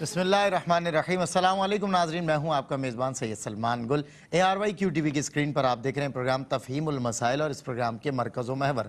بسم اللہ الرحمن الرحیم۔ السلام علیکم ناظرین، میں ہوں آپ کا میزبان سید سلمان گل۔ ARYQ TV کی اسکرین پر آپ دیکھ رہے ہیں پروگرام تفہیم المسائل، اور اس پروگرام کے مرکز و محور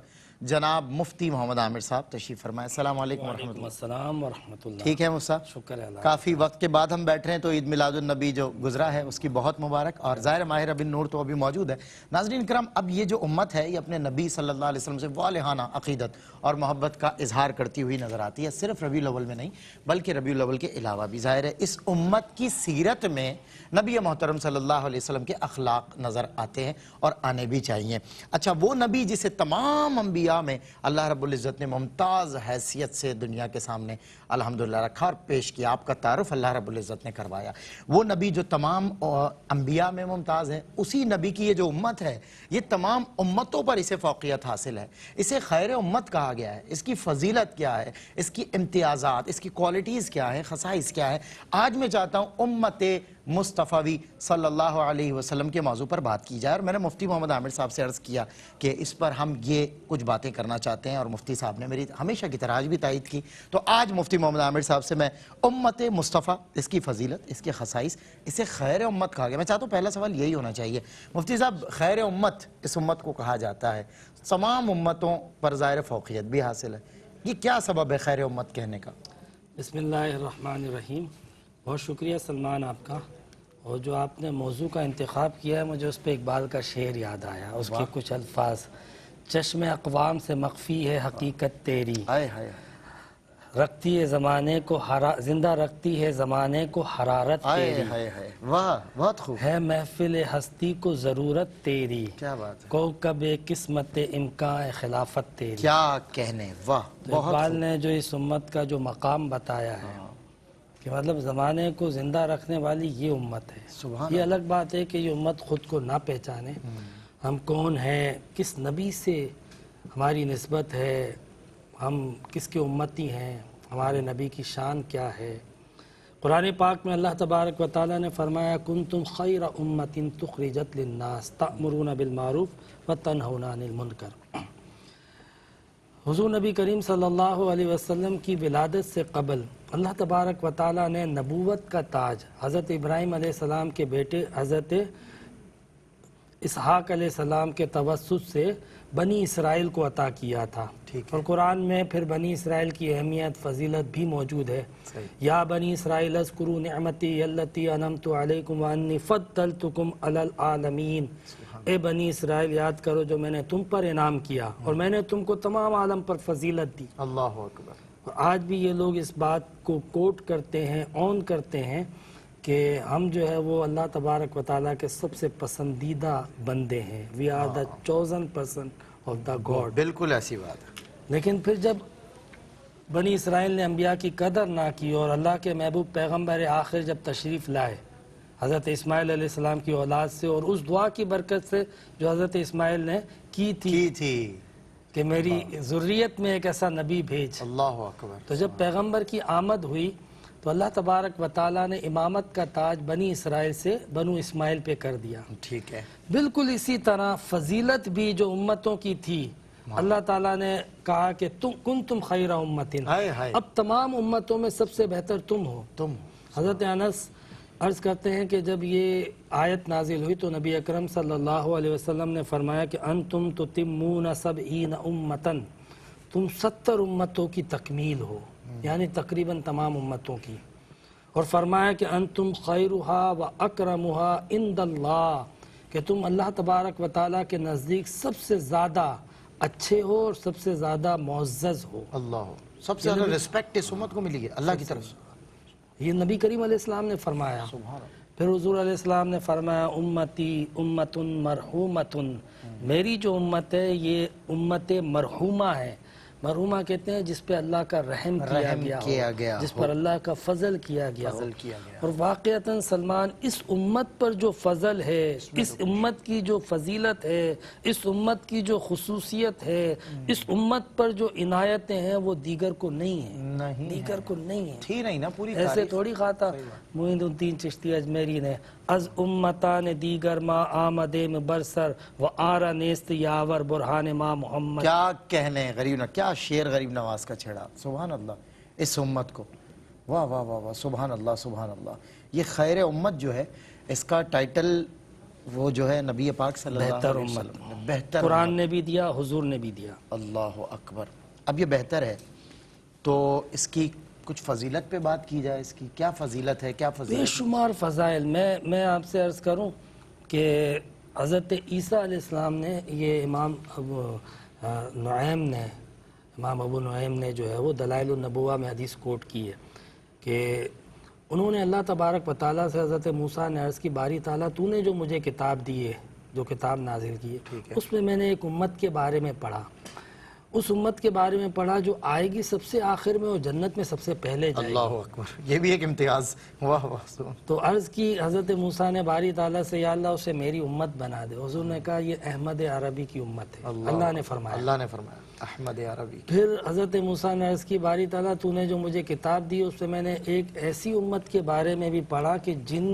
جناب مفتی محمد عامر صاحب تشریف فرمائے۔ السلام علیکم ورحمۃ اللہ۔ السلام ورحمۃ اللہ۔ ٹھیک ہے مصطفیٰ؟ شکر ہے اللہ۔ کافی وقت کے بعد ہم بیٹھ رہے ہیں، تو عید میلاد النبی جو گزرا ہے اس کی بہت مبارک، اور ظاہر ماہ ربیع النور تو ابھی موجود ہے۔ ناظرین کرام، اب یہ جو امت ہے یہ اپنے نبی صلی اللہ علیہ وسلم سے والہانہ عقیدت اور محبت کا اظہار کرتی ہوئی نظر آتی ہے، صرف ربیع الاول میں نہیں بلکہ ربیع الاول کے علاوہ بھی۔ ظاہر ہے اس امت کی سیرت میں نبی محترم صلی اللہ علیہ وسلم کے اخلاق نظر آتے ہیں اور آنے بھی چاہیے۔ اچھا، وہ نبی جسے تمام انبیاء میں اللہ رب العزت نے ممتاز حیثیت سے دنیا کے سامنے الحمدللہ رکھا اور پیش کیا، آپ کا تعارف اللہ رب العزت نے کروایا، وہ نبی جو تمام انبیاء میں ممتاز ہے، اسی نبی کی یہ جو امت ہے یہ تمام امتوں پر اسے فوقیت حاصل ہے، اسے خیر امت کہا گیا ہے۔ اس کی فضیلت کیا ہے، اس کی امتیازات، اس کی کوالٹیز کیا ہے، خصائص کیا ہے، آج میں چاہتا ہوں امت مصطفی صلی اللہ علیہ وسلم کے موضوع پر بات کی جائے، اور میں نے مفتی محمد عامر صاحب سے عرض کیا کہ اس پر ہم یہ کچھ باتیں کرنا چاہتے ہیں، اور مفتی صاحب نے میری ہمیشہ کی طرح آج بھی تائید کی۔ تو آج مفتی محمد عامر صاحب سے میں امت مصطفی، اس کی فضیلت، اس کے خصائص، اسے خیر امت کہا گیا، میں چاہتا ہوں پہلا سوال یہی ہونا چاہیے مفتی صاحب، خیر امت اس امت کو کہا جاتا ہے، تمام امتوں پر ظاہر فوقیت بھی حاصل ہے، یہ کیا سبب ہے خیر امت کہنے کا؟ بسم اللہ الرحمن الرحیم۔ بہت شکریہ سلمان آپ کا، اور جو آپ نے موضوع کا انتخاب کیا ہے مجھے اس پہ اقبال کا شعر یاد آیا، اس کے کچھ الفاظ: چشم اقوام سے مخفی ہے حقیقت تیری، رکھتی ہے زمانے کو زندہ رکھتی ہے زمانے کو حرارت تیری، واہ بہت خوب، ہے محفل ہستی کو ضرورت تیری، کیا بات ہے، کوکب قسمت امکان خلافت تیری۔ کیا کہنے، واہ بہت اقبال خوب۔ نے جو اس امت کا جو مقام بتایا ہے کہ مطلب زمانے کو زندہ رکھنے والی یہ امت ہے۔ سبحان یہ الگ بات ہے کہ یہ امت خود کو نہ پہچانے، ہم کون ہیں، کس نبی سے ہماری نسبت ہے، ہم کس کے امتی ہیں، ہمارے نبی کی شان کیا ہے۔ قرآن پاک میں اللہ تبارک و تعالیٰ نے فرمایا کنتم خیر امت تخرجت للناس تأمرون بالمعروف وتنہون عن المنکر۔ حضور نبی کریم صلی اللہ علیہ وسلم کی ولادت سے قبل اللہ تبارک و تعالیٰ نے نبوت کا تاج حضرت ابراہیم علیہ السلام کے بیٹے حضرت اسحاق علیہ السلام کے توسط سے بنی اسرائیل کو عطا کیا تھا، اور قرآن میں پھر بنی اسرائیل کی اہمیت فضیلت بھی موجود ہے۔ یا بنی اسرائیل اذکروا نعمتی التی انعمت علیکم وانی فضلتکم علی العالمین، اے بنی اسرائیل یاد کرو جو میں نے تم پر انعام کیا اور میں نے تم کو تمام عالم پر فضیلت دی۔ اللہ اکبر۔ اور آج بھی یہ لوگ اس بات کو کوٹ کرتے ہیں، اون کرتے ہیں کہ ہم جو ہے وہ اللہ تبارک و تعالیٰ کے سب سے پسندیدہ بندے ہیں، we are the chosen person of the God. بالکل ایسی بات ہے، لیکن پھر جب بنی اسرائیل نے انبیاء کی قدر نہ کی اور اللہ کے محبوب پیغمبر آخر جب تشریف لائے حضرت اسماعیل علیہ السلام کی اولاد سے، اور اس دعا کی برکت سے جو حضرت اسماعیل نے کی تھی کہ میری ذریت میں ایک ایسا نبی بھیج، اللہ اکبر، تو جب پیغمبر کی آمد ہوئی تو اللہ تبارک و تعالیٰ نے امامت کا تاج بنی اسرائیل سے بنو اسماعیل پہ کر دیا۔ ٹھیک ہے، بالکل اسی طرح فضیلت بھی جو امتوں کی تھی، اللہ تعالیٰ نے کہا کہ کنتم خیر امت، اب تمام امتوں میں سب سے بہتر تم ہو۔ حضرت انس عرض کرتے ہیں کہ جب یہ آیت نازل ہوئی تو نبی اکرم صلی اللہ علیہ وسلم نے فرمایا کہ انتم تتمون 70 امتاً، تم 70 امتوں کی تکمیل ہو، یعنی تقریباً تمام امتوں کی، اور فرمایا کہ انتم خیرھا و اکرمھا عند اللہ، کہ تم اللہ تبارک و تعالیٰ کے نزدیک سب سے زیادہ اچھے ہو اور سب سے زیادہ معزز ہو۔ اللہ، سب سے زیادہ رسپیکٹ اس امت کو ملی ہے اللہ کی طرف سے، یہ نبی کریم علیہ السلام نے فرمایا۔ پھر حضور علیہ السلام نے فرمایا امتی امت مرحومت، میری جو امت ہے یہ امت مرحومہ ہے۔ مرحومہ کہتے ہیں جس پہ اللہ کا رحم کیا گیا، جس پر اللہ کا فضل کیا گیا ہو۔ اور واقعتاً سلمان اس امت پر جو فضل ہے، اس امت کی جو فضیلت ہے، اس امت کی جو خصوصیت ہے، اس امت پر جو عنایتیں ہیں وہ دیگر کو نہیں ہیں، دیگر کو نہیں ہیں، تھی نہیں نا پوری، ایسے تھوڑی خاطا معین الدین چشتی اجمیری نے از امتان دیگر ما آمدے میں برسر و آرا نیست یاور برہان ما محمد۔ کیا کہنے غریب، کیا شعر غریب نواز کا چھڑا، سبحان اللہ۔ اس امت کو واہ واہ واہ واہ، سبحان اللہ سبحان اللہ. یہ خیر امت جو ہے اس کا ٹائٹل وہ جو ہے نبی پاک صلی اللہ بہتر علیہ امت وسلم نے بہتر قرآن نے بھی دیا، حضور نے بھی دیا. اللہ اکبر. اب یہ بہتر ہے تو اس کی کچھ فضیلت پہ بات کی جائے. اس کی کیا فضیلت ہے، کیا بے فضیلت؟ شمار فضائل. میں آپ سے عرض کروں کہ حضرت عیسیٰ علیہ السلام نے، یہ امام ابو نعیم نے جو ہے وہ دلائل النبوہ میں حدیث کوٹ کی ہے کہ انہوں نے اللہ تبارک و تعالیٰ سے حضرت موسیٰ نے عرض کی، باری تعالیٰ تو نے جو مجھے کتاب دی ہے، جو کتاب نازل کی ہے، اس میں نے ایک امت کے بارے میں پڑھا، اس امت کے بارے میں پڑھا جو آئے گی سب سے آخر میں اور جنت میں سب سے پہلے جائے گی. اللہ اکبر، یہ بھی ایک امتیاز. واہ واہ سبحان. تو عرض کی حضرت موسیٰ نے باری تعالیٰ سے، یا اللہ اسے میری امت بنا دے. حضور نے کہا یہ احمد عربی کی امت ہے. اللہ نے فرمایا. اللہ نے فرمایا احمد عربی. پھر حضرت موسیٰ نے عرض کی، باری تعالیٰ تو نے جو مجھے کتاب دی اس میں نے ایک ایسی امت کے بارے میں بھی پڑھا کہ جن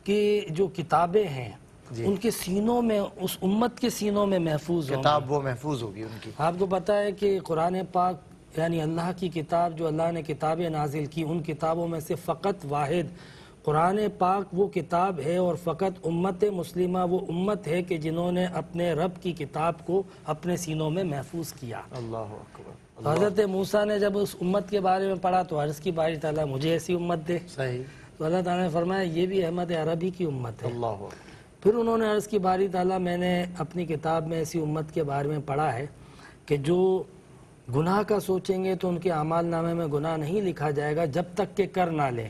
کی جو کتابیں ہیں ان کے سینوں میں، اس امت کے سینوں میں محفوظ ہوں. کتاب وہ محفوظ ہوگی ان کی. آپ کو پتہ ہے کہ قرآن پاک یعنی اللہ کی کتاب، جو اللہ نے کتابیں نازل کی، ان کتابوں میں سے فقط واحد قرآن پاک وہ کتاب ہے، اور فقط امت مسلمہ وہ امت ہے کہ جنہوں نے اپنے رب کی کتاب کو اپنے سینوں میں محفوظ کیا. اللہ اکبر. حضرت موسیٰ نے جب اس امت کے بارے میں پڑھا تو عرض کی، باری تعالیٰ مجھے ایسی امت دے. صحیح. تو اللہ تعالیٰ نے فرمایا یہ بھی احمد عربی کی امت ہے. اللہ اکبر. پھر انہوں نے عرض کی، باری تعالیٰ میں نے اپنی کتاب میں ایسی امت کے بارے میں پڑھا ہے کہ جو گناہ کا سوچیں گے تو ان کے اعمال نامے میں گناہ نہیں لکھا جائے گا جب تک کہ کر نہ لیں،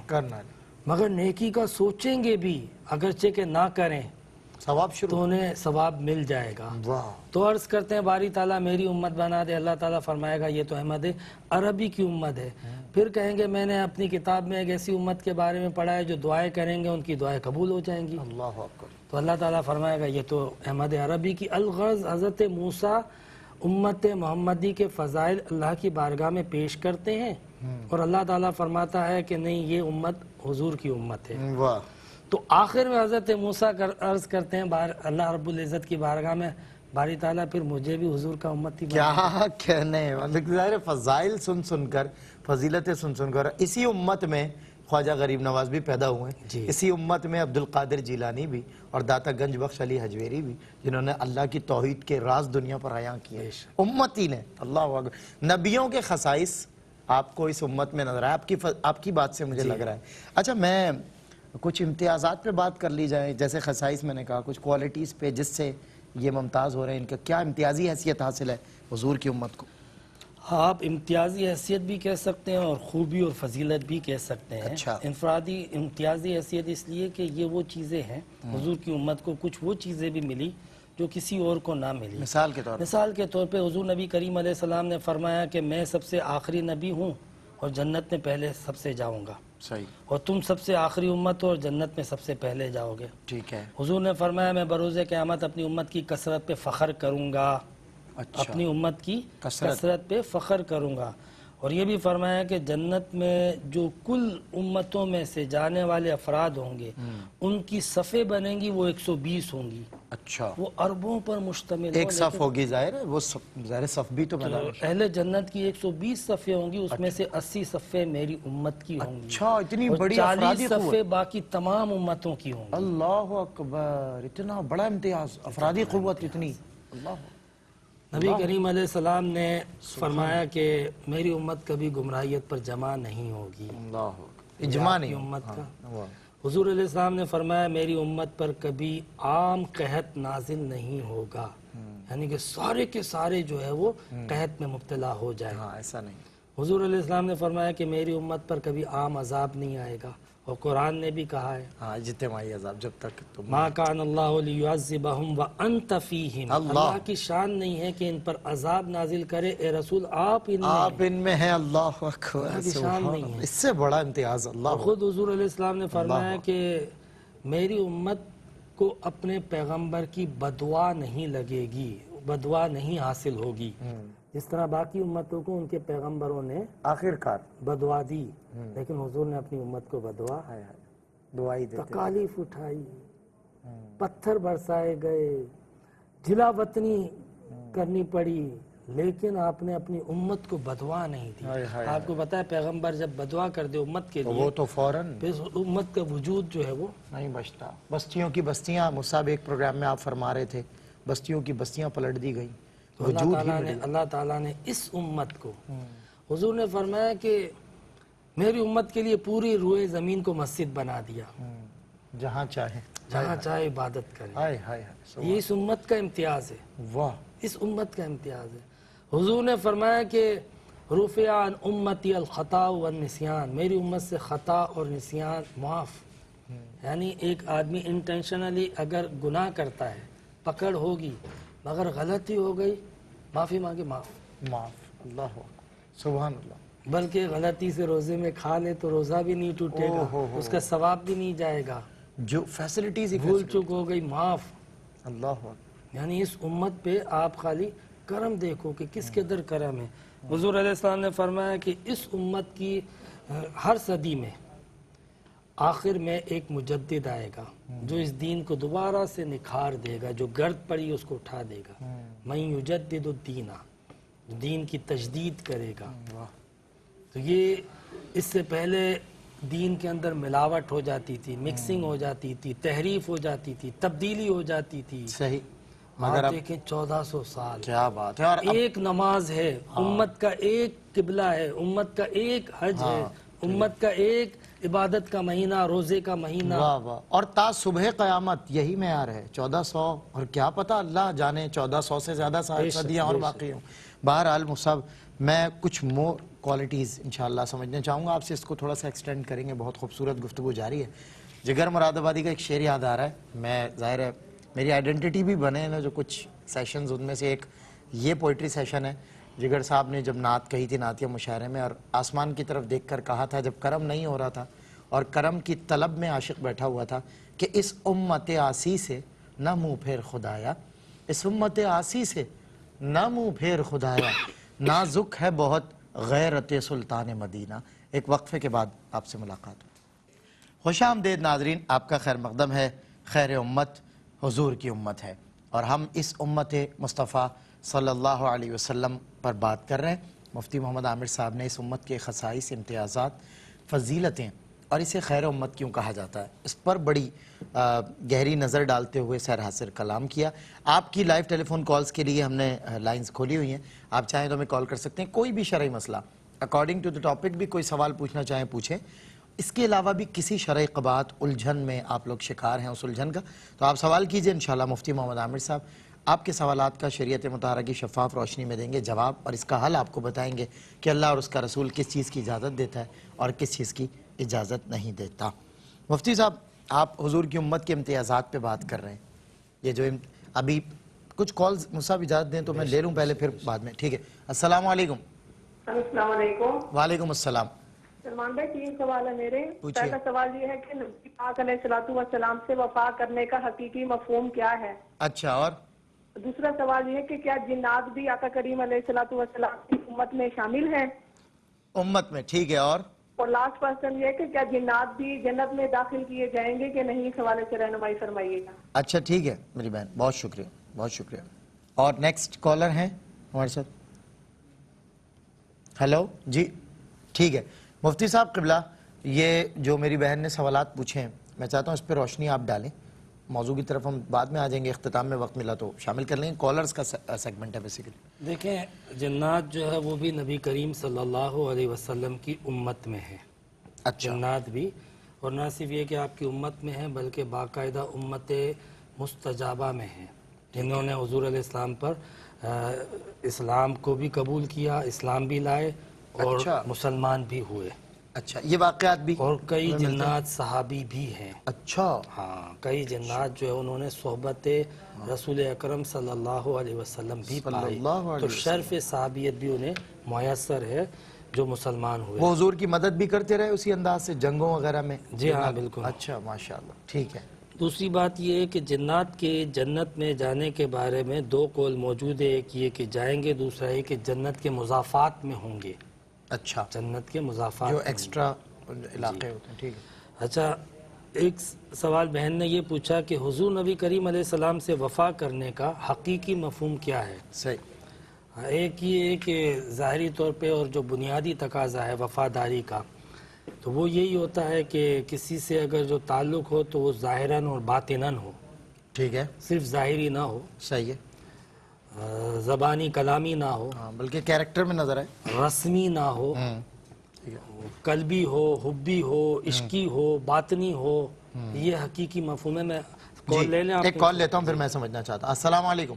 مگر نیکی کا سوچیں گے بھی اگرچہ کہ نہ کریں ثواب شروع تو انہیں ثواب مل جائے گا. واہ. تو عرض کرتے ہیں باری تعالیٰ میری امت بنا دے. اللہ تعالیٰ فرمائے گا یہ تو احمد عربی کی امت ہے. پھر کہیں گے میں نے اپنی کتاب میں ایک ایسی امت کے بارے میں پڑھا ہے جو دعائیں کریں گے ان کی دعائیں قبول ہو جائیں گی. اللہ اکبر. تو اللہ تعالیٰ فرمائے گا یہ تو احمد عربی کی. الغرض حضرت موسیٰ امت محمدی کے فضائل اللہ کی بارگاہ میں پیش کرتے ہیں اور اللہ تعالیٰ فرماتا ہے کہ نہیں یہ امت حضور کی امت ہے. واہ. تو آخر میں حضرت موسیٰ عرض کرتے ہیں اللہ رب العزت کی بارگاہ میں، باری تعالیٰ پھر مجھے بھی حضور کا امتی بنا. کیا کہنے، ظاہر فضائل سن سن کر، فضیلتیں سن سن کر. اسی امت میں خواجہ غریب نواز بھی پیدا ہوئے ہیں. اسی امت میں عبد القادر جیلانی بھی اور داتا گنج بخش علی حجویری بھی، جنہوں نے اللہ کی توحید کے راز دنیا پر عیاں کیے. امتی نے. اللہ اکبر. نبیوں کے خصائص آپ کو اس امت میں نظر آئے. آپ کی بات سے مجھے لگ رہا ہے. اچھا، میں کچھ امتیازات پہ بات کر لی جائے. جیسے خصائص میں نے کہا، کچھ کوالٹیز پہ جس سے یہ ممتاز ہو رہے ہیں، ان کا کیا امتیازی حیثیت حاصل ہے حضور کی امت کو؟ آپ امتیازی حیثیت بھی کہہ سکتے ہیں اور خوبی اور فضیلت بھی کہہ سکتے ہیں. اچھا. انفرادی امتیازی حیثیت اس لیے کہ یہ وہ چیزیں ہیں، حضور کی امت کو کچھ وہ چیزیں بھی ملی جو کسی اور کو نہ ملی. مثال کے طور پہ حضور نبی کریم علیہ السلام نے فرمایا کہ میں سب سے آخری نبی ہوں اور جنت میں پہلے سب سے جاؤں گا. صحیح. اور تم سب سے آخری امت ہو اور جنت میں سب سے پہلے جاؤ گے. ٹھیک ہے. حضور نے فرمایا میں بروز قیامت اپنی امت کی کثرت پہ فخر کروں گا. اچھا. اپنی امت کی کثرت پہ فخر کروں گا. اور یہ بھی فرمایا کہ جنت میں جو کل امتوں میں سے جانے والے افراد ہوں گے ان کی صفیں بنیں گی وہ 120 ہوں گی. اچھا. وہ اربوں پر مشتمل ایک صف ہوگی. ظاہر ہے وہ ظاہر صف بھی تو بنا ہے. اہل جنت کی 120 صفیں ہوں گی، اس میں سے 80 صفیں میری امت کی ہوں گی. اچھا. اتنی بڑی 40 صفیں باقی تمام امتوں کی ہوں گی. اللہ اکبر. اتنا بڑا امتیاز، افرادی قوت اتنی. اللہ. نبی کریم علیہ السلام نے فرمایا کہ میری امت کبھی گمراہیت پر جمع نہیں ہوگی. اللہ. اجماع نہیں امت کا. حضور علیہ السلام نے فرمایا میری امت پر کبھی عام قحط نازل نہیں ہوگا، یعنی کہ سارے کے سارے جو ہے وہ قحط میں مبتلا ہو جائے. ہاں، ایسا نہیں. حضور علیہ السلام نے فرمایا کہ میری امت پر کبھی عام عذاب نہیں آئے گا، اور قرآن نے بھی کہا ہے ہاں اجتماعی عذاب جب تک تم ما کان اللہ لیعذبہم وانت فیہم. اللہ کی شان نہیں ہے کہ ان پر عذاب نازل کرے، اے رسول آپ ان میں ہیں. اللہ اکبر. شان نہیں ہے. اس سے بڑا امتیاز. اللہ. خود حضور علیہ السلام نے فرمایا کہ میری امت کو اپنے پیغمبر کی بدعا نہیں لگے گی، بدعا نہیں حاصل ہوگی، جس طرح باقی امتوں کو ان کے پیغمبروں نے آخر کار بدعا دی، لیکن حضور نے اپنی امت کو بدعا دعائی دیتے. تکالیف اٹھائی، پتھر برسائے گئے، جلا وطنی کرنی پڑی، لیکن آپ نے اپنی امت کو بدوا نہیں دی. آپ کو پتا ہے پیغمبر جب بدوا کر دے امت کے لیے وہ تو فوراً پھر امت کا وجود جو ہے وہ نہیں بچتا. بستیوں کی بستیاں مصعب ایک پروگرام میں آپ فرما رہے تھے بستیوں کی بستیاں پلٹ دی گئی. تو اللہ تعالیٰ نے اس امت کو حضور نے فرمایا کہ میری امت کے لیے پوری روئے زمین کو مسجد بنا دیا جہاں چاہے عبادت کرے. یہ اس امت کا امتیاز ہے. واہ اس امت کا امتیاز ہے. حضور نے فرمایا کہ رفع عن امتی الخطا والنسیان، میری امت سے خطا اور نسیان معاف. یعنی ایک آدمی انٹینشنلی اگر گناہ کرتا ہے پکڑ ہوگی مگر غلطی ہو گئی معافی مانگے معاف. اللہ سبحان اللہ. بلکہ غلطی سے روزے میں کھا لے تو روزہ بھی نہیں ٹوٹے گا، اس کا ثواب بھی نہیں جائے گا. جو فیسلٹیز بھول چک ہو گئی معاف. اللہ یعنی اس امت پہ آپ خالی کرم دیکھو کہ کس کے در کرم ہے. حضور علیہ السلام نے فرمایا کہ اس امت کی ہر صدی میں آخر میں ایک مجدد آئے گا جو اس دین کو دوبارہ سے نکھار دے گا، جو گرد پڑی اس کو اٹھا دے گا. من یجدد الدین، دین کی تجدید کرے گا. تو یہ اس سے پہلے دین کے اندر ملاوٹ ہو جاتی تھی، مکسنگ ہو جاتی تھی، تحریف ہو جاتی تھی، تبدیلی ہو جاتی تھی. صحیح. مگر آپ دیکھیں 1400 سال کیا بات ہے. اور ایک نماز ہے، امت کا ایک قبلہ ہے، امت کا ایک حج ہے، امت کا ایک عبادت کا مہینہ، روزے کا مہینہ. واہ واہ. اور تا صبح قیامت یہی معیار ہے 1400. اور کیا پتہ اللہ جانے 1400 سے زیادہ صدیاں اور باقی ہوں. بہرحال مصعب میں کچھ مور کوالٹیز انشاءاللہ سمجھنا چاہوں گا آپ سے، اس کو تھوڑا سا ایکسٹینڈ کریں گے. بہت خوبصورت گفتگو جاری ہے. جگر مراد آبادی کا ایک شعر یاد آ رہا ہے. میں ظاہر ہے میری آئیڈینٹی بھی بنے ہیں جو کچھ سیشنز، ان میں سے ایک یہ پوئٹری سیشن ہے. جگر صاحب نے جب نعت کہی تھی نعتیہ مشاعرے میں، اور آسمان کی طرف دیکھ کر کہا تھا جب کرم نہیں ہو رہا تھا اور کرم کی طلب میں عاشق بیٹھا ہوا تھا کہ اس امت آسی سے نہ منہ پھیر خدایا، اس امت آسی سے نہ منہ پھیر خدایا، نازک ہے بہت غیرت سلطان مدینہ. ایک وقفے کے بعد آپ سے ملاقات. خوش آمدید ناظرین، آپ کا خیر مقدم ہے. خیر امت حضور کی امت ہے اور ہم اس امت مصطفیٰ صلی اللہ علیہ وسلم پر بات کر رہے ہیں. مفتی محمد عامر صاحب نے اس امت کے خصائص، امتیازات، فضیلتیں اور اسے خیر امت کیوں کہا جاتا ہے اس پر بڑی گہری نظر ڈالتے ہوئے سیر حاصل کلام کیا. آپ کی لائیو ٹیلی فون کالز کے لیے ہم نے لائنز کھولی ہوئی ہیں. آپ چاہیں تو ہمیں کال کر سکتے ہیں. کوئی بھی شرعی مسئلہ اکارڈنگ ٹو دی ٹاپک بھی کوئی سوال پوچھنا چاہیں پوچھیں. اس کے علاوہ بھی کسی شرعی قباحت الجھن میں آپ لوگ شکار ہیں اس الجھن کا تو آپ سوال کیجئے. انشاءاللہ مفتی محمد عامر صاحب آپ کے سوالات کا شریعت مطہرہ کی شفاف روشنی میں دیں گے جواب، اور اس کا حل آپ کو بتائیں گے کہ اللہ اور اس کا رسول کس چیز کی اجازت دیتا ہے اور کس چیز کی اجازت نہیں دیتا. مفتی صاحب آپ حضور کی امت کے امتیازات پہ بات کر رہے ہیں. یہ جو ابھی کچھ کالز مصعب اجازت دیں تو میں لے لوں پہلے پھر بعد میں. ٹھیک ہے. السلام علیکم. السلام علیکم. وعلیکم السلام. سلمان بھائی 3 سوال ہے میرے. پہلا سوال یہ ہے کہ نبی پاک علیہ الصلوۃ والسلام سے وفا کرنے کا حقیقی مفہوم کیا ہے؟ اچھا. اور دوسرا سوال یہ ہے کہ کیا جنات بھی آقا کریم علیہ الصلوۃ والسلام کی امت میں شامل ہیں؟ امت میں. ٹھیک ہے. اور لاسٹ کوسچن یہ ہے کہ کیا جنات بھی جنت میں داخل کیے جائیں گے کہ نہیں؟ اس حوالے سے رہنمائی فرمائیے گا. اچھا ٹھیک ہے میری بہن، بہت شکریہ بہت شکریہ. اور نیکسٹ کالر ہیں ہمارے ساتھ. ہیلو جی. ٹھیک ہے مفتی صاحب قبلہ، یہ جو میری بہن نے سوالات پوچھے ہیں میں چاہتا ہوں اس پہ روشنی آپ ڈالیں. موضوع کی طرف ہم بعد میں آ جائیں گے، اختتام میں وقت ملا تو شامل کر لیں گے. کالرز کا سیگمنٹ ہے بیسیکلی. دیکھیں جنات جو ہے وہ بھی نبی کریم صلی اللہ علیہ وسلم کی امت میں ہے. اچھا. جنات بھی، اور نہ صرف یہ کہ آپ کی امت میں ہیں بلکہ باقاعدہ امت مستجابہ میں ہیں جنہوں نے حضور علیہ السلام پر اسلام کو بھی قبول کیا، اسلام بھی لائے اور مسلمان بھی ہوئے. اچھا. یہ واقعات بھی. اور کئی جنات صحابی بھی ہیں. اچھا. ہاں کئی جنات جو ہے انہوں نے صحبت رسول اکرم صلی اللہ علیہ وسلم بھی پائی، تو شرف صحابیت بھی انہیں میسر ہے جو مسلمان ہوئے. وہ حضور کی مدد بھی کرتے رہے اسی انداز سے جنگوں وغیرہ میں. جی ہاں بالکل. اچھا ماشاءاللہ. ٹھیک ہے. دوسری بات یہ ہے کہ جنات کے جنت میں جانے کے بارے میں 2 قول موجود ہے. ایک یہ کہ جائیں گے، دوسرا یہ کہ جنت کے مضافات میں ہوں گے. اچھا. جنت کے مضافات جو ایکسٹرا علاقے ہوتے ہیں. ٹھیک ہے. اچھا ایک سوال بہن نے یہ پوچھا کہ حضور نبی کریم علیہ السلام سے وفا کرنے کا حقیقی مفہوم کیا ہے؟ صحیح. ایک یہ ہے کہ ظاہری طور پہ اور جو بنیادی تقاضا ہے وفاداری کا، تو وہ یہی ہوتا ہے کہ کسی سے اگر جو تعلق ہو تو وہ ظاہراً اور باطناً ہو، ٹھیک ہے، صرف ظاہری نہ ہو، صحیح ہے، زبانی کلامی نہ ہو، ہاں بلکہ کیریکٹر میں نظر آئے، رسمی نہ ہو، قلبی ہو، حبی ہو، عشقی ہو، باطنی ہو، یہ حقیقی مفہوم ہے۔ میں کال لے لیں آپ؟ ایک کال لیتا ہوں پھر میں سمجھنا چاہتا ہوں۔ السلام علیکم۔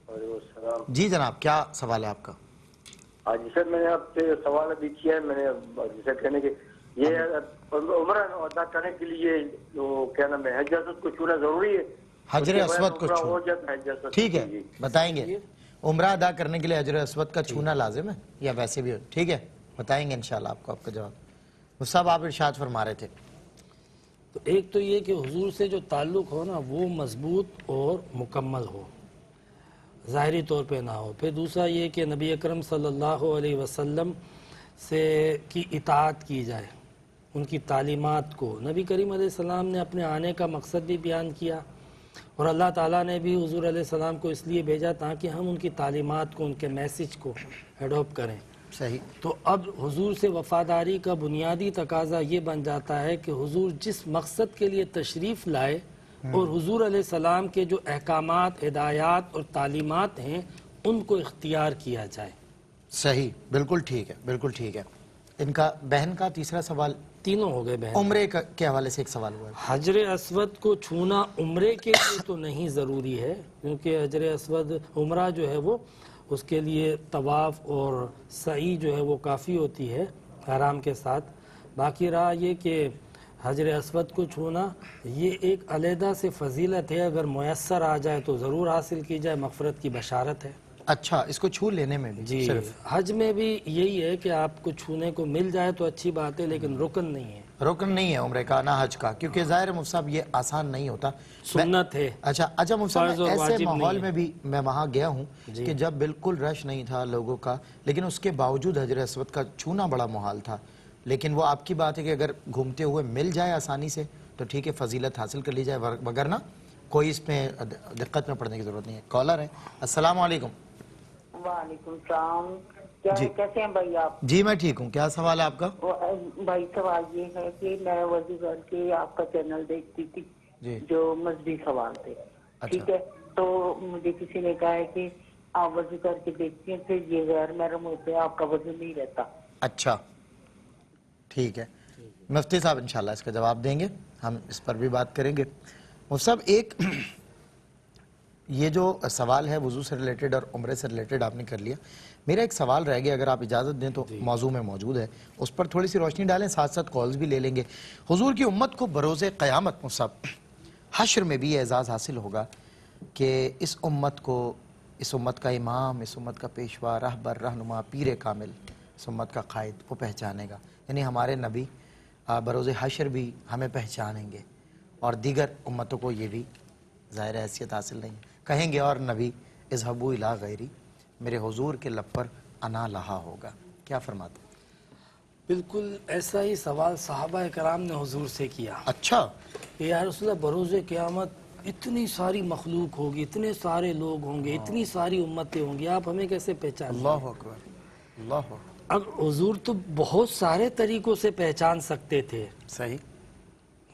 وعلیکم السلام۔ جی جناب، کیا سوال ہے آپ کا؟ ہاں جی سر، میں نے آپ سے سوال ابھی کیا ہے، میں نے جیسے کہنے کہ یہ عمرہ ادا کرنے کے لیے جو کیا نام ہے حج اسود کو چھونا ضروری ہے؟ حجر اسود کو چھونا، ٹھیک ہے بتائیں گے، عمرہ ادا کرنے کے لیے حجر اسود کا چھونا لازم ہے یا ویسے بھی؟ ٹھیک ہے بتائیں گے انشاءاللہ آپ کو آپ کا جواب۔ وہ سب آپ ارشاد فرما رہے تھے۔ تو ایک تو یہ کہ حضور سے جو تعلق ہو نا وہ مضبوط اور مکمل ہو، ظاہری طور پہ نہ ہو۔ پھر دوسرا یہ کہ نبی اکرم صلی اللہ علیہ وسلم سے کی اطاعت کی جائے، ان کی تعلیمات کو۔ نبی کریم علیہ السلام نے اپنے آنے کا مقصد بھی بیان کیا، اور اللہ تعالیٰ نے بھی حضور علیہ السلام کو اس لیے بھیجا تاکہ ہم ان کی تعلیمات کو، ان کے میسج کو ایڈاپٹ کریں۔ صحیح۔ تو اب حضور سے وفاداری کا بنیادی تقاضا یہ بن جاتا ہے کہ حضور جس مقصد کے لیے تشریف لائے اور حضور علیہ السلام کے جو احکامات، ہدایات اور تعلیمات ہیں ان کو اختیار کیا جائے۔ صحیح، بالکل ٹھیک ہے، بالکل ٹھیک ہے۔ ان کا بہن کا تیسرا سوال تینوں ہو گئے بہن۔ عمرے کے حوالے سے ایک سوال ہوا ہے۔ حجر اسود کو چھونا عمرے کے لیے تو نہیں ضروری ہے، کیونکہ حجر اسود عمرہ جو ہے وہ اس کے لیے طواف اور سعی جو ہے وہ کافی ہوتی ہے احرام کے ساتھ۔ باقی رہا یہ کہ حجر اسود کو چھونا یہ ایک علیحدہ سے فضیلت ہے، اگر میسر آ جائے تو ضرور حاصل کی جائے، مغفرت کی بشارت ہے۔ اچھا، اس کو چھو لینے میں بھی جی، صرف حج میں بھی یہی ہے کہ آپ کو چھونے کو مل جائے تو اچھی بات ہے، لیکن رکن نہیں ہے، رکن نہیں ہے عمرے کا نہ حج کا، کیونکہ ظاہر مفتی صاحب یہ آسان نہیں ہوتا، سنت ہے۔ اچھا مفتی صاحب فرض اور ایسے واجب ماحول نہیں میں بھی میں وہاں گیا ہوں کہ جب بالکل رش نہیں تھا لوگوں کا، لیکن اس کے باوجود حجر اسود کا چھونا بڑا محال تھا۔ لیکن وہ آپ کی بات ہے کہ اگر گھومتے ہوئے مل جائے آسانی سے تو ٹھیک ہے، فضیلت حاصل کر لی جائے، وگرنہ کوئی اس میں دقت میں پڑنے کی ضرورت نہیں ہے۔ کالر ہے، السلام علیکم۔ وعلیکم السلام، کیسے ہیں بھائی آپ؟ جی میں ٹھیک ہوں، کیا سوال ہے آپ کا؟ بھائی سوال یہ ہے کہ میں وضو کر کے آپ کا چینل دیکھتی تھی جو مذہبی سوال تھے، ٹھیک ہے، تو مجھے کسی نے کہا ہے کہ آپ وضو کر کے دیکھتی ہیں پھر یہ غیر محرم ہوتے ہیں، آپ کا وضو نہیں رہتا۔ اچھا ٹھیک ہے، مفتی صاحب انشاءاللہ اس کا جواب دیں گے، ہم اس پر بھی بات کریں گے۔ مفتی صاحب ایک یہ جو سوال ہے وضو سے ریلیٹڈ اور عمرے سے ریلیٹڈ آپ نے کر لیا، میرا ایک سوال رہ گیا، اگر آپ اجازت دیں تو موضوع میں موجود ہے، اس پر تھوڑی سی روشنی ڈالیں، ساتھ ساتھ کالز بھی لے لیں گے۔ حضور کی امت کو بروز قیامت مفتی صاحب حشر میں بھی یہ اعزاز حاصل ہوگا کہ اس امت کو، اس امت کا امام، اس امت کا پیشوا، رہبر، رہنما، پیر کامل، اس امت کا قائد وہ پہچانے گا، یعنی ہمارے نبی بروز حشر بھی ہمیں پہچانیں گے، اور دیگر امتوں کو یہ بھی ظاہر حیثیت حاصل نہیں کہیں گے، اور نبی اذهبوا الی غیری، میرے حضور کے لب پر انا لہا ہوگا۔ کیا فرماتے ہیں؟ بالکل ایسا ہی سوال صحابہ کرام نے حضور سے کیا۔ اچھا، کہ یا رسول اللہ بروز قیامت اتنی ساری مخلوق ہوگی، اتنے سارے لوگ ہوں گے، اتنی ساری امتیں ہوں گی، آپ ہمیں کیسے پہچانیں گے؟ اللہ اکبر، اللہ اکبر۔ اب حضور تو بہت سارے طریقوں سے پہچان سکتے تھے، صحیح،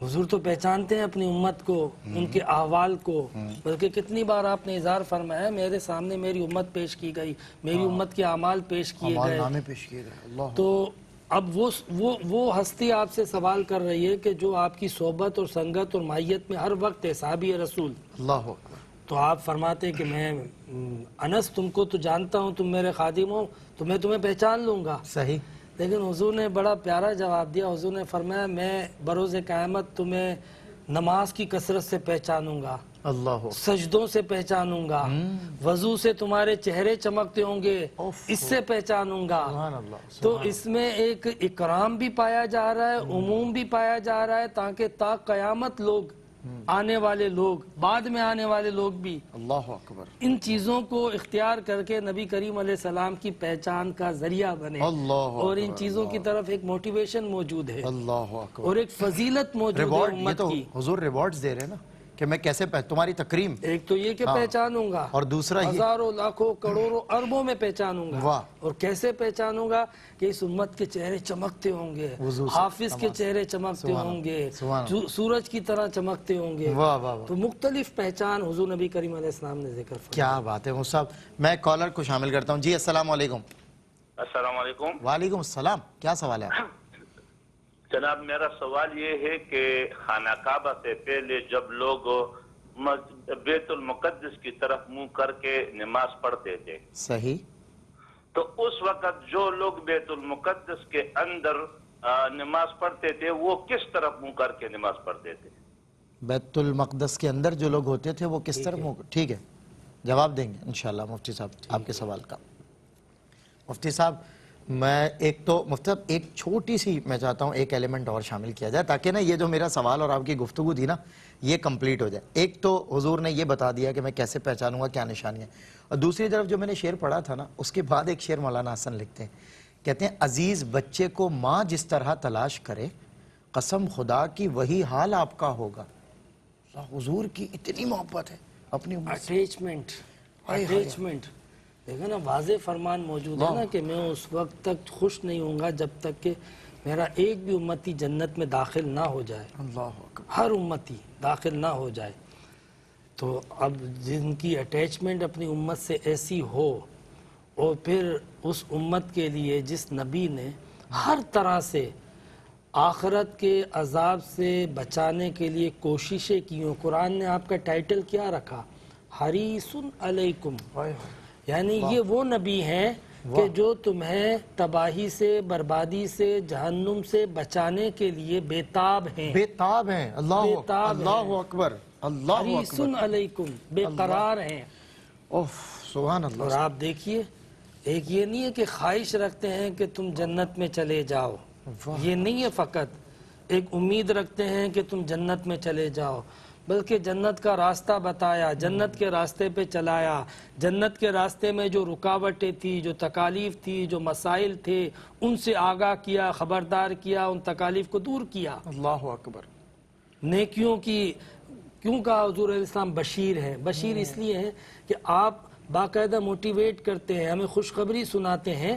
حضور تو پہچانتے ہیں اپنی امت کو، ان کے احوال کو، بلکہ کتنی بار آپ نے اظہار فرمایا میرے سامنے میری امت پیش کی گئی، میری امت کے اعمال پیش کیے اعمال گئے، نامے پیش کیے گئے، اللہ۔ تو اب وہ ہستی آپ سے سوال کر رہی ہے کہ جو آپ کی صحبت اور سنگت اور معیت میں ہر وقت ہے، صحابی رسول، اللہ اکبر۔ تو آپ فرماتے ہیں کہ میں انس تم کو تو جانتا ہوں، تم میرے خادم ہو، تو میں تمہیں پہچان لوں گا۔ صحیح، لیکن حضور نے بڑا پیارا جواب دیا، حضور نے فرمایا میں بروز قیامت تمہیں نماز کی کثرت سے پہچانوں گا، اللہ سجدوں سے پہچانوں گا، وضو سے تمہارے چہرے چمکتے ہوں گے اس سے پہچانوں گا۔ سبحان اللہ، تو اس میں ایک اکرام بھی پایا جا رہا ہے، عموم بھی پایا جا رہا ہے، تاکہ تا قیامت لوگ، آنے والے لوگ، بعد میں آنے والے لوگ بھی اللہ اکبر، ان چیزوں کو اختیار کر کے نبی کریم علیہ السلام کی پہچان کا ذریعہ بنے، اللہ اور ان چیزوں کی طرف ایک موٹیویشن موجود ہے اللہ اکبر، اور ایک فضیلت موجود ہے ریوارڈ، یہ امت تو کی۔ حضور ریوارڈز دے رہے ہیں نا کہ کہ میں کیسے تمہاری تکریم، ایک تو یہ کہ پہچانوں گا، اور دوسرا یہ ہزاروں لاکھوں کروڑوں اربوں میں پہچانوں گا، واہ، اور کیسے پہچانوں گا کہ اس امت کے چہرے چمکتے ہوں گے، حافظ کے چہرے چمکتے ہوں گے، سورج کی طرح چمکتے ہوں گے، واہ واہ واہ، تو مختلف پہچان حضور نبی کریم علیہ السلام نے ذکر فرمایا۔ کیا بات ہے مفتی صاحب۔ میں کالر کو شامل کرتا ہوں۔ جی السلام علیکم۔ السلام علیکم۔ وعلیکم السلام، کیا سوال ہے؟ جناب میرا سوال یہ ہے کہ خانہ کعبہ سے پہلے جب لوگ بیت المقدس کی طرف منہ کر کے نماز پڑھتے تھے، صحیح، تو اس وقت جو لوگ بیت المقدس کے اندر نماز پڑھتے تھے وہ کس طرف منہ کر کے نماز پڑھتے تھے؟ بیت المقدس کے اندر جو لوگ ہوتے تھے وہ کس طرح؟ ٹھیک ہے، جواب دیں گے انشاءاللہ مفتی صاحب آپ کے سوال کا۔ مفتی صاحب میں ایک تو مفتی صاحب ایک چھوٹی سی میں چاہتا ہوں ایک ایلیمنٹ اور شامل کیا جائے تاکہ نا یہ جو میرا سوال اور آپ کی گفتگو تھی نا یہ کمپلیٹ ہو جائے۔ ایک تو حضور نے یہ بتا دیا کہ میں کیسے پہچانوں گا، کیا نشانیاں، اور دوسری طرف جو میں نے شعر پڑھا تھا نا اس کے بعد ایک شعر مولانا حسن لکھتے ہیں، کہتے ہیں عزیز بچے کو ماں جس طرح تلاش کرے قسم خدا کی وہی حال آپ کا ہوگا۔ حضور کی اتنی محبت ہے اپنی امت سے، اٹیچمنٹ دیکھا نا، واضح فرمان موجود ہے نا کہ میں اس وقت تک خوش نہیں ہوں گا جب تک کہ میرا ایک بھی امتی جنت میں داخل نہ ہو جائے، اللہ اکبر، ہر امتی داخل نہ ہو جائے۔ تو اب جن کی اٹیچمنٹ اپنی امت سے ایسی ہو اور پھر اس امت کے لیے جس نبی نے ہر طرح سے آخرت کے عذاب سے بچانے کے لیے کوششیں کی ہوں، قرآن نے آپ کا ٹائٹل کیا رکھا؟ حریص علیکم، یعنی یہ وہ نبی ہیں کہ جو تمہیں تباہی سے، بربادی سے، جہنم سے بچانے کے لیے بے-تاب ہیں، بے-تاب ہیں، اللہ اکبر، اللہ حریص علیکم، بے قرار ہیں۔ سبحان اللہ۔ اور آپ دیکھیے ایک یہ نہیں ہے کہ خواہش رکھتے ہیں کہ تم جنت میں چلے جاؤ، یہ نہیں ہے فقط ایک امید رکھتے ہیں کہ تم جنت میں چلے جاؤ، بلکہ جنت کا راستہ بتایا، جنت کے راستے پہ چلایا، جنت کے راستے میں جو رکاوٹیں تھی، جو تکالیف تھی، جو مسائل تھے ان سے آگاہ کیا، خبردار کیا، ان تکالیف کو دور کیا۔ اللہ اکبر۔ نیکیوں کی کیوں کہا حضور علیہ السلام بشیر ہیں؟ بشیر اس لیے ہیں کہ آپ باقاعدہ موٹیویٹ کرتے ہیں، ہمیں خوشخبری سناتے ہیں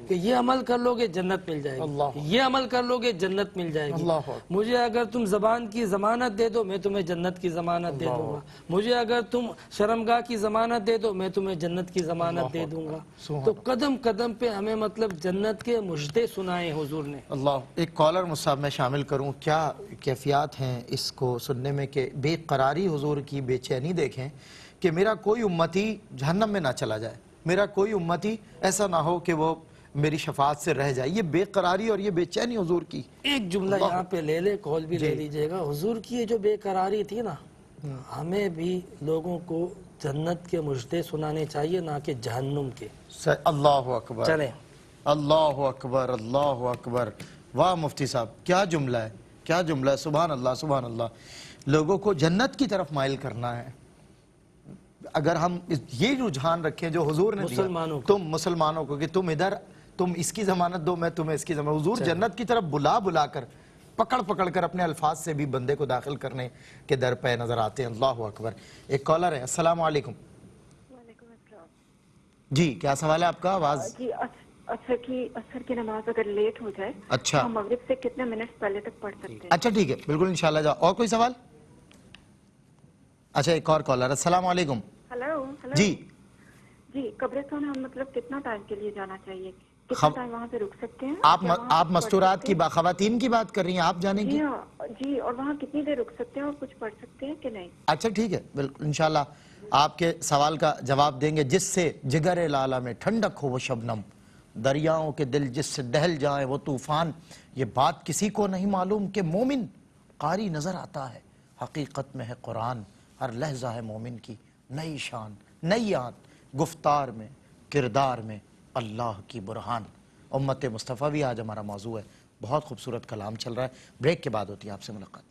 کہ یہ عمل کر لو گے جنت مل جائے گی، یہ عمل کر لو گے جنت مل جائے گی، مجھے اگر تم زبان کی ضمانت دے دو میں تمہیں جنت کی ضمانت دے دوں گا، مجھے اگر تم شرمگاہ کی ضمانت دے دو میں تمہیں جنت کی ضمانت دے دوں گا۔ تو قدم قدم پہ ہمیں مطلب جنت کے مجدے سنائے حضور نے۔ اللہ، ایک کالر مصعب میں شامل کروں، کیا کیفیات ہیں اس کو سننے میں کہ بے قراری حضور کی، بے چینی دیکھیں کہ میرا کوئی امتی جہنم میں نہ چلا جائے، میرا کوئی امتی ایسا نہ ہو کہ وہ میری شفاعت سے رہ جائے، یہ بے قراری اور یہ بے چینی حضور کی۔ ایک جملہ یہاں پہ لے لے، کال بھی لے لیجئے گا، حضور کی یہ جو بے قراری تھی نا، ہمیں بھی لوگوں کو جنت کے مجدے سنانے چاہیے نہ کہ جہنم کے۔ اللہ اکبر، چلیں اللہ اکبر، اللہ اکبر، واہ مفتی صاحب کیا جملہ ہے، کیا جملہ ہے، سبحان اللہ، سبحان اللہ۔ لوگوں کو جنت کی طرف مائل کرنا ہے۔ اگر ہم یہ رجحان رکھیں جو حضور نے دیا تم مسلمانوں کو کہ تم ادھر، تم اس کی ضمانت دو میں تمہیں اس کی ضمانت، حضور جنت کی طرف بلا بلا کر پکڑ پکڑ کر اپنے الفاظ سے بھی بندے کو داخل کرنے کے در پہ نظر آتے ہیں۔ اللہ اکبر۔ ایک کالر ہے، السلام علیکم۔ وعلیکم السلام جی کیا سوال ہے آپ کا؟ آواز جی، اثر کی نماز اگر لیٹ ہو جائے اچھا، ہم مغرب سے کتنے منٹ پہلے تک پڑھ سکتے ہیں؟ اچھا ٹھیک ہے، بالکل انشاءاللہ جاؤ۔ اور کوئی سوال؟ اچھا ایک اور کالر، السلام علیکم۔ ہلو جی جی، قبرستان ہم مطلب کتنا ٹائم کے لیے جانا چاہیے، کتنا ٹائم وہاں پہ رک سکتے ہیں؟ آپ مستورات کی خواتین کی بات کر رہی ہیں، آپ جانے کی؟ جی، اور وہاں کتنی دیر رک سکتے ہیں اور کچھ پڑھ سکتے ہیں کہ نہیں؟ اچھا ٹھیک ہے، بالکل انشاءاللہ آپ کے سوال کا جواب دیں گے۔ جس سے جگر لالہ میں ٹھنڈک ہو وہ شبنم، دریاؤں کے دل جس سے دہل جائیں وہ طوفان، یہ بات کسی کو نہیں معلوم کہ مومن قاری نظر آتا ہے، حقیقت میں ہے قرآن، ہر لحظہ ہے مومن کی نئی شان، نئی آت، گفتار میں، کردار میں اللہ کی برہان۔ امت مصطفیٰ بھی آج ہمارا موضوع ہے، بہت خوبصورت کلام چل رہا ہے، بریک کے بعد ہوتی ہے آپ سے ملاقات۔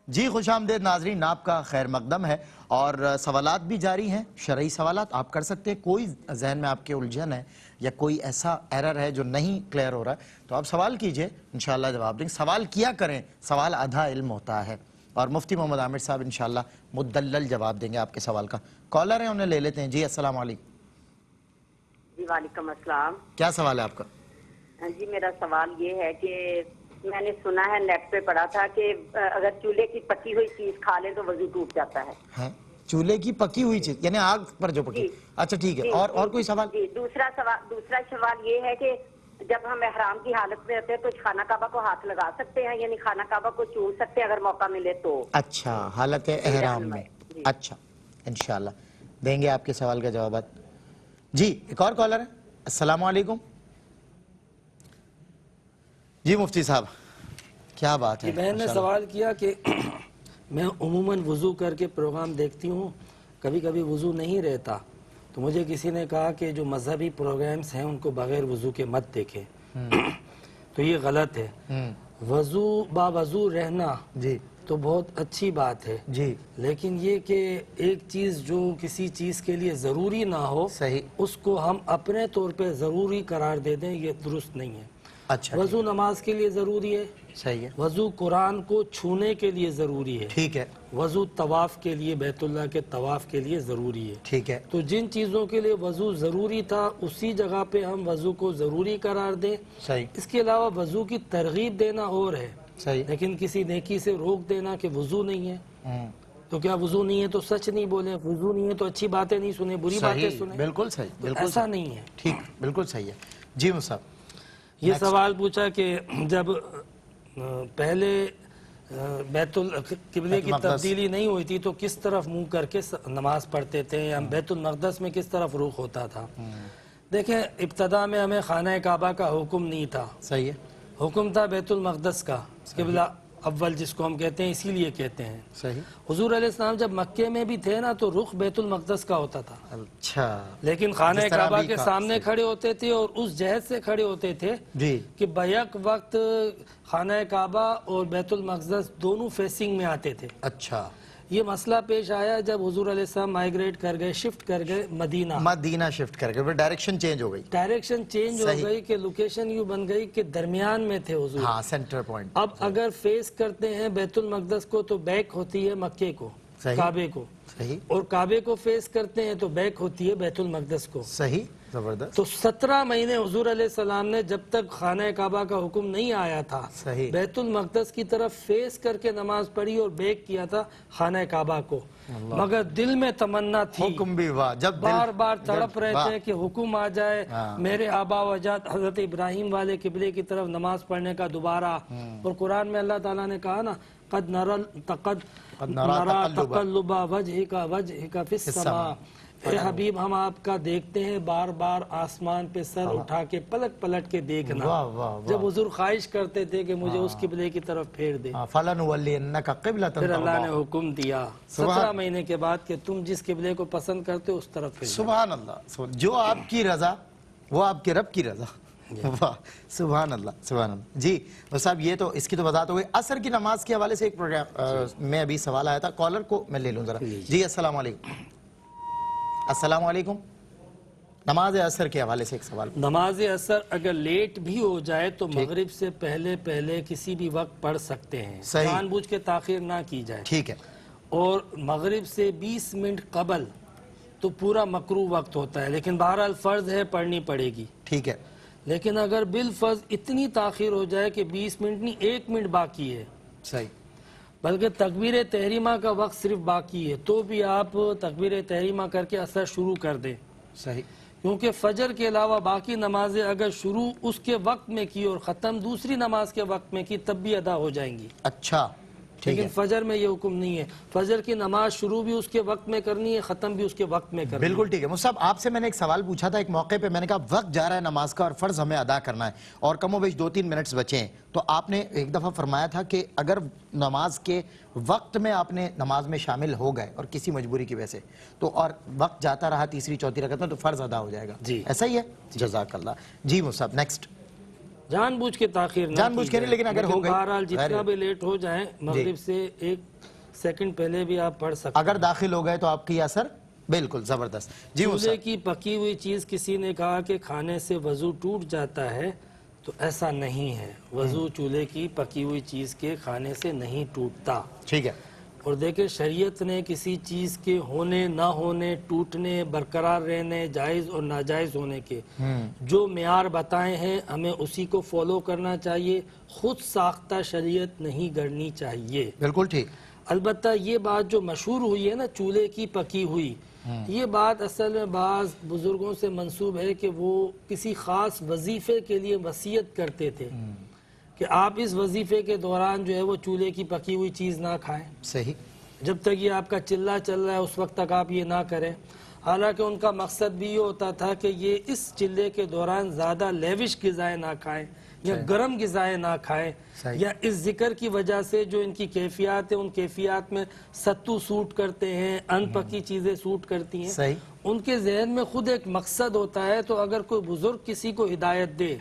جی خوش آمدید ناظرین، آپ کا خیر مقدم ہے اور سوالات بھی جاری ہیں، شرعی سوالات آپ کر سکتے ہیں۔ کوئی ذہن میں آپ کے الجھن ہے یا کوئی ایسا ایرر ہے جو نہیں کلیئر ہو رہا ہے تو آپ سوال کیجئے، انشاءاللہ جواب دیں گے۔ سوال کیا کریں، سوال آدھا علم ہوتا ہے۔ اور مفتی محمد عامر صاحب انشاءاللہ مدلل جواب دیں گے آپ کے سوال کا. کالر ہیں انہیں لے لیتے ہیں. جی السلام علیکم. جی وعلیکم السلام. کیا سوال ہے آپ کا؟ جی میرا سوال یہ ہے کہ میں نے سنا ہے نیٹ پہ پڑھا تھا کہ اگر چولہے کی پکی ہوئی چیز کھا لیں تو وضو ٹوٹ جاتا ہے. چولہے کی پکی ہوئی چیز یعنی آگ پر جو پکی. اچھا ٹھیک ہے. اور کوئی سوال؟ جی دوسرا سوال یہ ہے کہ جب ہم احرام کی حالت میں ہوتے ہیں تو خانہ کعبہ کو ہاتھ لگا سکتے ہیں یعنی خانہ کعبہ کو چوم سکتے ہیں اگر موقع ملے تو؟ اچھا حالت احرام میں. اچھا انشاءاللہ دیں گے آپ کے سوال کا جوابات. جی ایک اور کالر ہے. السلام علیکم. جی مفتی صاحب کیا بات ہے؟ بہن نے سوال کیا کہ میں عموماً وضو کر کے پروگرام دیکھتی ہوں, کبھی کبھی وضو نہیں رہتا, تو مجھے کسی نے کہا کہ جو مذہبی پروگرامز ہیں ان کو بغیر وضو کے مت دیکھیں. تو یہ غلط ہے. وضو با وضو رہنا جی تو بہت اچھی بات ہے جی, لیکن یہ کہ ایک چیز جو کسی چیز کے لیے ضروری نہ ہو صحیح, اس کو ہم اپنے طور پہ ضروری قرار دے دیں, یہ درست نہیں ہے. اچھا وضو نماز کے لیے ضروری ہے, صحیح ہے. وضو قرآن کو چھونے کے لیے ضروری ہے, ٹھیک ہے. وضو طواف کے لیے بیت اللہ کے طواف کے لیے ضروری ہے. ٹھیک ہے. تو جن چیزوں کے لیے وضو ضروری تھا اسی جگہ پہ ہم وضو کو ضروری قرار دیں. صحیح. اس کے علاوہ وضو کی ترغیب دینا اور ہے, صحیح, لیکن کسی نیکی سے روک دینا کہ وضو نہیں ہے تو کیا وضو نہیں ہے تو سچ نہیں بولیں, وضو نہیں ہے تو اچھی باتیں نہیں سنیں, بری باتیں سنیں. بالکل صحیح, بالکل ایسا نہیں ہے. ٹھیک, بالکل صحیح ہے. جی مصعب یہ سوال پوچھا کہ جب پہلے بیت القبلے کی تبدیلی نہیں ہوئی تھی تو کس طرف منہ کر کے نماز پڑھتے تھے, یا بیت المقدس میں کس طرف رخ ہوتا تھا. دیکھیں ابتدا میں ہمیں خانہ کعبہ کا حکم نہیں تھا, صحیح ہے, حکم تھا بیت المقدس کا, قبلہ اول جس کو ہم کہتے ہیں اسی لیے کہتے ہیں. صحیح. حضور علیہ السلام جب مکے میں بھی تھے نا تو رخ بیت المقدس کا ہوتا تھا. اچھا, لیکن خانہ کعبہ کے سامنے کھڑے ہوتے تھے اور اس جہت سے کھڑے ہوتے تھے جی کہ بیک وقت خانہ کعبہ اور بیت المقدس دونوں فیسنگ میں آتے تھے. اچھا, یہ مسئلہ پیش آیا جب حضور علیہ السلام مائیگریٹ کر گئے, شفٹ کر گئے مدینہ شفٹ کر گئے, پھر ڈائریکشن چینج ہو گئی. ڈائریکشن چینج ہو گئی کہ لوکیشن یوں بن گئی کہ درمیان میں تھے حضور. ہاں, سینٹر پوائنٹ. اب اگر فیس کرتے ہیں بیت المقدس کو تو بیک ہوتی ہے مکے کو, کعبے کو. صحیح. اور کعبے کو فیس کرتے ہیں تو بیک ہوتی ہے بیت المقدس کو. صحیح, زبردست. تو 17 مہینے حضور علیہ السلام نے جب تک خانہ کعبہ کا حکم نہیں آیا تھا صحیح, بیت المقدس کی طرف فیس کر کے نماز پڑھی اور بیک کیا تھا خانہ کعبہ کو. مگر دل میں تمنا تھی, حکم بھی واہ, جب بار بار تڑپ رہے تھے کہ حکم آ جائے, میرے آبا و اجداد حضرت ابراہیم والے قبلے کی طرف نماز پڑھنے کا دوبارہ. اور قرآن میں اللہ تعالیٰ نے کہا نا قد نرى تقلب وجهك في السماء, اے حبیب ہم آپ کا دیکھتے ہیں بار بار آسمان پہ سر اٹھا کے پلٹ پلٹ کے دیکھنا. جب حضور خواہش کرتے تھے کہ مجھے اس قبلے کی طرف پھیر دے, فَلَنُوَلِّيَنَّكَ قِبْلَةً پھر اللہ نے حکم دیا 17 مہینے کے بعد کہ تم جس قبلے کو پسند کرتے اس طرف پھیر. سبحان اللہ, جو آپ کی رضا وہ آپ کے رب کی رضا. واہ, سبحان اللہ, سبحان اللہ. جی صاحب یہ تو اس کی تو وضاحت ہو گئی. عصر کی نماز کے حوالے سے ایک پروگرام میں ابھی سوال آیا تھا, کالر کو میں لے لوں ذرا. جی السلام علیکم. السلام علیکم. نماز عصر کے حوالے سے ایک سوال. نماز عصر اگر لیٹ بھی ہو جائے تو مغرب سے پہلے کسی بھی وقت پڑھ سکتے ہیں, جان بوجھ کے تاخیر نہ کی جائے. ٹھیک ہے. اور مغرب سے 20 منٹ قبل تو پورا مکروہ وقت ہوتا ہے, لیکن بہرحال فرض ہے پڑھنی پڑے گی. ٹھیک ہے. لیکن اگر بالفرض اتنی تاخیر ہو جائے کہ 20 منٹ نہیں 1 منٹ باقی ہے, صحیح, بلکہ تکبیر تحریمہ کا وقت صرف باقی ہے, تو بھی آپ تکبیر تحریمہ کر کے عصر شروع کر دیں. صحیح, کیونکہ فجر کے علاوہ باقی نمازیں اگر شروع اس کے وقت میں کی اور ختم دوسری نماز کے وقت میں کی تب بھی ادا ہو جائیں گی. اچھا, لیکن فجر میں یہ حکم نہیں ہے. فجر کی نماز شروع بھی اس کے وقت میں کرنی ہے, ختم بھی اس کے وقت میں کرنی ہے. بالکل ٹھیک ہے. مصعب آپ سے میں نے ایک سوال پوچھا تھا ایک موقع پہ, میں نے کہا وقت جا رہا ہے نماز کا اور فرض ہمیں ادا کرنا ہے اور کم و بیش 2-3 منٹس بچے ہیں, تو آپ نے ایک دفعہ فرمایا تھا کہ اگر نماز کے وقت میں آپ نے نماز میں شامل ہو گئے اور کسی مجبوری کی وجہ سے تو اور وقت جاتا رہا تیسری چوتھی رکعت میں تو فرض ادا ہو جائے گا. جی ایسا ہی ہے. جزاک اللہ. جی مصعب نیکسٹ. جان بوجھ کے تاخیر نہ جان بوجھ کے نہیں, لیکن اگر ہو گئی بہرحال جتنا بھی لیٹ ہو جائیں مغرب سے 1 سیکنڈ پہلے بھی آپ پڑھ سکتے ہیں. اگر داخل ہو گئے تو آپ کی اثر بالکل زبردست. جی چولہے کی پکی ہوئی چیز کسی نے کہا کہ کھانے سے وضو ٹوٹ جاتا ہے تو ایسا نہیں ہے، وضو چولہے کی پکی ہوئی چیز کے کھانے سے نہیں ٹوٹتا. ٹھیک ہے. اور دیکھیں شریعت نے کسی چیز کے ہونے نہ ہونے، ٹوٹنے، برقرار رہنے، جائز اور ناجائز ہونے کے جو معیار بتائے ہیں ہمیں اسی کو فالو کرنا چاہیے. خود ساختہ شریعت نہیں گڑنی چاہیے. بالکل ٹھیک. البتہ یہ بات جو مشہور ہوئی ہے نا چولہے کی پکی ہوئی، یہ بات اصل میں بعض بزرگوں سے منسوب ہے کہ وہ کسی خاص وظیفے کے لیے وصیت کرتے تھے کہ آپ اس وظیفے کے دوران جو ہے وہ چولہے کی پکی ہوئی چیز نہ کھائیں. صحیح. جب تک یہ آپ کا چلہ چل رہا ہے اس وقت تک آپ یہ نہ کریں. حالانکہ ان کا مقصد بھی یہ ہوتا تھا کہ یہ اس چلے کے دوران زیادہ لیوش غذائیں نہ کھائیں یا گرم غذائیں نہ کھائیں، یا اس ذکر کی وجہ سے جو ان کی کیفیات ہیں ان کیفیات میں ستو سوٹ کرتے ہیں، ان پکی چیزیں سوٹ کرتی ہیں. صحیح. ان کے ذہن میں خود ایک مقصد ہوتا ہے. تو اگر کوئی بزرگ کسی کو ہدایت دے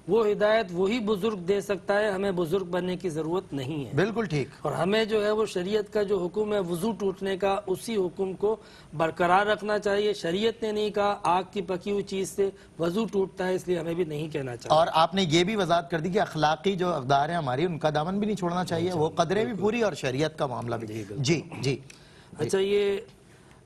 وہ ہدایت وہی بزرگ دے سکتا ہے، ہمیں بزرگ بننے کی ضرورت نہیں ہے. بالکل ٹھیک. اور ہمیں جو ہے وہ شریعت کا جو حکم ہے وضو ٹوٹنے کا اسی حکم کو برقرار رکھنا چاہیے. شریعت نے نہیں کہا آگ کی پکی ہوئی چیز سے وضو ٹوٹتا ہے، اس لیے ہمیں بھی نہیں کہنا چاہیے. اور آپ نے یہ بھی وضاحت کر دی کہ اخلاقی جو اقدار ہیں ہماری ان کا دامن بھی نہیں چھوڑنا چاہیے، وہ قدریں بھی پوری اور شریعت کا معاملہ بھی. جی جی. اچھا، یہ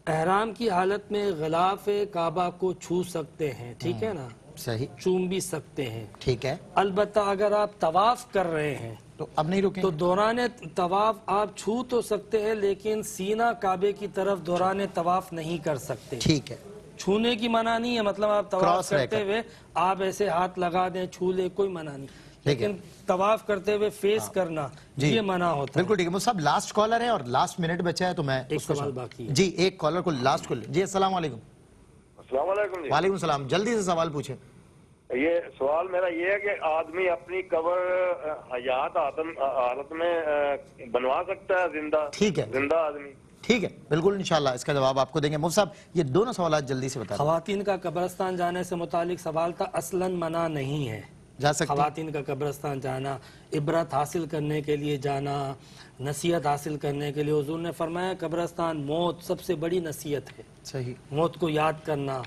احرام کی حالت میں غلاف کعبہ کو چھو سکتے ہیں، ٹھیک ہے نا، صحیح، چوم بھی سکتے ہیں. ٹھیک ہے. البتہ اگر آپ طواف کر رہے ہیں تو اب نہیں رکیں. تو دوران طواف آپ چھو تو سکتے ہیں لیکن سینہ کعبے کی طرف دوران طواف نہیں کر سکتے. ٹھیک ہے. چھونے کی منع نہیں ہے، مطلب آپ طواف کرتے ہوئے آپ ایسے ہاتھ لگا دیں چھو لے کوئی منع نہیں، لیکن طواف کرتے ہوئے فیس کرنا یہ منع ہوتا ہے. بالکل ٹھیک ہے. وہ سب لاسٹ کالر ہیں اور لاسٹ منٹ بچا ہے تو میں ایک سوال باقی ہے. جی ایک کالر کو لاسٹ کر لیں. جی السلام علیکم. السلام علیکم. جی وعلیکم السلام. جلدی سے سوال پوچھیں. یہ سوال میرا یہ ہے کہ آدمی اپنی قبر حیات حالت میں بنوا سکتا ہے زندہ؟ ٹھیک ہے. زندہ آدمی. ٹھیک ہے، بالکل انشاءاللہ اس کا جواب آپ کو دیں گے. مفتی صاحب یہ دونوں سوالات جلدی سے بتا دیں. خواتین کا قبرستان جانے سے متعلق سوال تھا. اصلاً منع نہیں ہے جا سکتے. خواتین کا قبرستان جانا، عبرت حاصل کرنے کے لیے جانا، نصیحت حاصل کرنے کے لیے. حضور نے فرمایا قبرستان موت سب سے بڑی نصیحت ہے. صحیح. موت کو یاد کرنا.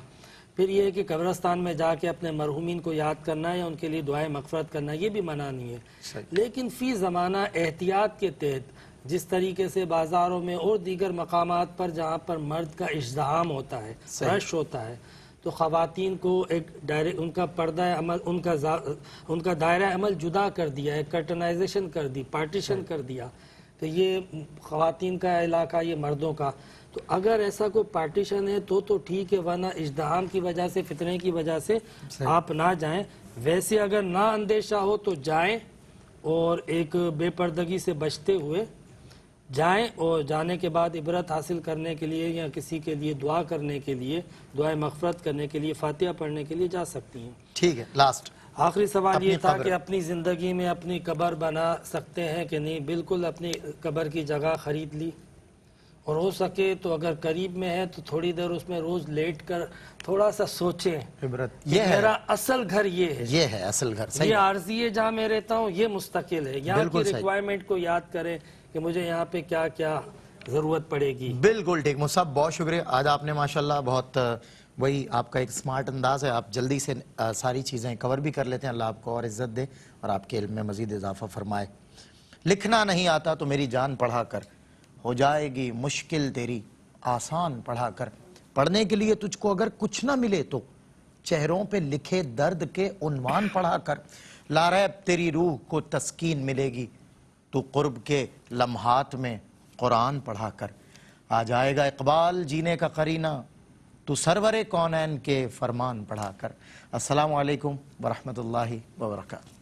پھر یہ ہے کہ قبرستان میں جا کے اپنے مرحومین کو یاد کرنا یا ان کے لیے دعائیں مغفرت کرنا، یہ بھی منع نہیں ہے. لیکن فی زمانہ احتیاط کے تحت جس طریقے سے بازاروں میں اور دیگر مقامات پر جہاں پر مرد کا ازدحام ہوتا ہے، رش ہوتا ہے، تو خواتین کو ایک ان کا پردہ عمل، ان کا دائرہ عمل جدا کر دیا ہے، کرٹنائزیشن کر دی، پارٹیشن کر دیا کہ یہ خواتین کا علاقہ، یہ مردوں کا. تو اگر ایسا کوئی پارٹیشن ہے تو ٹھیک ہے، ورنہ ازدحام کی وجہ سے، فتنے کی وجہ سے آپ نہ جائیں. ویسے اگر نہ اندیشہ ہو تو جائیں اور ایک بے پردگی سے بچتے ہوئے جائیں، اور جانے کے بعد عبرت حاصل کرنے کے لیے یا کسی کے لیے دعا کرنے کے لیے، دعائیں مغفرت کرنے کے لیے، فاتحہ پڑھنے کے لیے جا سکتی ہیں. ٹھیک ہے. لاسٹ آخری سوال یہ تھا کہ اپنی زندگی میں اپنی قبر بنا سکتے ہیں کہ نہیں. بالکل اپنی قبر کی جگہ خرید لی، اور ہو سکے تو اگر قریب میں ہے تو تھوڑی دیر اس میں روز لیٹ کر تھوڑا سا سوچیں عبرت یہ میرا اصل گھر یہ ہے، یہ ہے اصل گھر، یہ عارضی ہے جہاں میں رہتا ہوں، یہ مستقل ہے. یہاں کی ریکوائرمنٹ کو یاد کریں کہ مجھے یہاں پہ کیا کیا ضرورت پڑے گی. بالکل ٹھیک. مصعب بہت شکریہ. آج آپ نے ماشاءاللہ بہت وہی آپ کا ایک سمارٹ انداز ہے، آپ جلدی سے ساری چیزیں کور بھی کر لیتے ہیں. اللہ آپ کو اور عزت دے اور آپ کے علم میں مزید اضافہ فرمائے. لکھنا نہیں آتا تو میری جان پڑھا کر، ہو جائے گی مشکل تیری آسان پڑھا کر. پڑھنے کے لیے تجھ کو اگر کچھ نہ ملے تو چہروں پہ لکھے درد کے عنوان پڑھا کر. لا ریب تیری روح کو تسکین ملے گی، تو قرب کے لمحات میں قرآن پڑھا کر. آ جائے گا اقبال جینے کا قرینہ، تو سرور کونین کے فرمان پڑھا کر. السلام علیکم ورحمۃ اللہ وبرکاتہ.